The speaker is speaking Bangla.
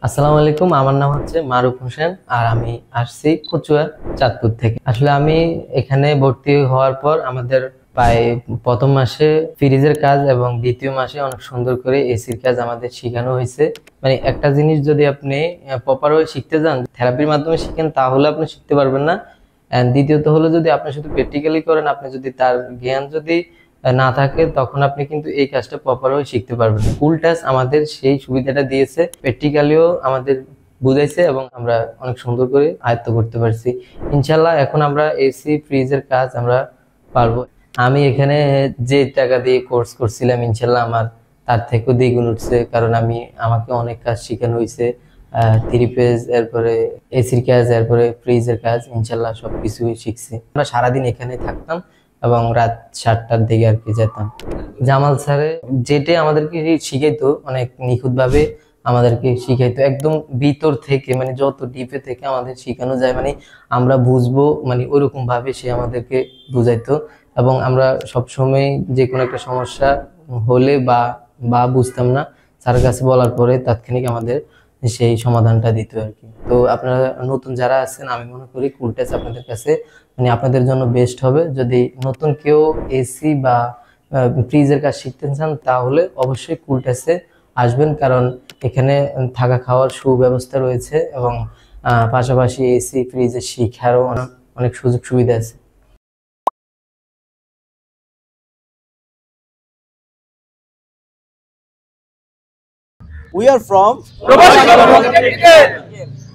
আসসালামু আলাইকুম, আমার নাম হচ্ছে মারুফ হোসেন আর আমি আসছি কচুয়া চাঁদপুর থেকে। আসলে আমি এখানে ভর্তি হওয়ার পর আমাদের প্রায় প্রথম মাসে ফ্রিজের কাজ এবং দ্বিতীয় মাসে অনেক সুন্দর করে এসির কাজ আমাদের শেখানো হয়েছে। মানে একটা জিনিস যদি আপনি প্রপার ওয়ে শিখতে যান, থেরাপির মাধ্যমে শিখেন, তাহলে আপনি শিখতে পারবেন না। দ্বিতীয়ত হলো, যদি আপনি শুধু প্র্যাকটিক্যালি করেন, আপনি যদি তার জ্ঞান যদি না থাকে, তখন আপনি কিন্তু এই কাজটা প্রপার ভাবে শিখতে পারবেন না। কুল টাচ আমাদের সেই সুবিধাটা দিয়েছে, প্র্যাকটিক্যালিও আমাদের বুঝাইছে এবং আমরা অনেক সুন্দর করে আয়ত্ত করতে পারছি। ইনশাল্লাহ এখন আমরা এসি ফ্রিজের কাজ আমরা পারবো। আমি এখানে যে টাকা দিয়ে কোর্স করছিলাম, ইনশাল্লাহ আমার তার থেকেও দ্বিগুণ উঠছে, কারণ আমাকে অনেক কাজ শেখানো হয়েছে। থ্রি পেজ, এরপরে এসির কাজ, এরপরে ফ্রিজের কাজ, ইনশাল্লাহ সবকিছুই শিখছি। আমরা সারাদিন এখানে থাকতাম এবং রাত 7টার দিকে আর কি যেতাম। জামাল স্যারে যেটা আমাদেরকে শিখাইতো, অনেক নিখুঁত ভাবে আমাদেরকে শিখাইতো, একদম ভিতর থেকে, মানে যত ডিপে থেকে আমাদের শিখানো যায়, মানে আমরা বুঝবো, মানে ওইরকম ভাবে সে আমাদেরকে বুঝাইতো। এবং আমরা সবসময় যে কোনো একটা সমস্যা হলে বা বা বুঝতাম না, স্যারের কাছে বলার পরে তাৎক্ষণিক আমাদের সেই সমাধানটা দিত আর কি। তো আপনারা নতুন যারা আছেন, আমি মনে করি কুল টাচ আপনাদের কাছে, মানে আপনাদের জন্য বেস্ট হবে। যদি নতুন কেউ এসি বা ফ্রিজের কাজ শিখতে চান, তাহলে অবশ্যই কুল টাচে আসবেন, কারণ এখানে থাকা খাওয়ার সুব্যবস্থা রয়েছে এবং পাশাপাশি এসি ফ্রিজে শিখারও অনেক সুযোগ সুবিধা আছে। We are from Prabhas Technical.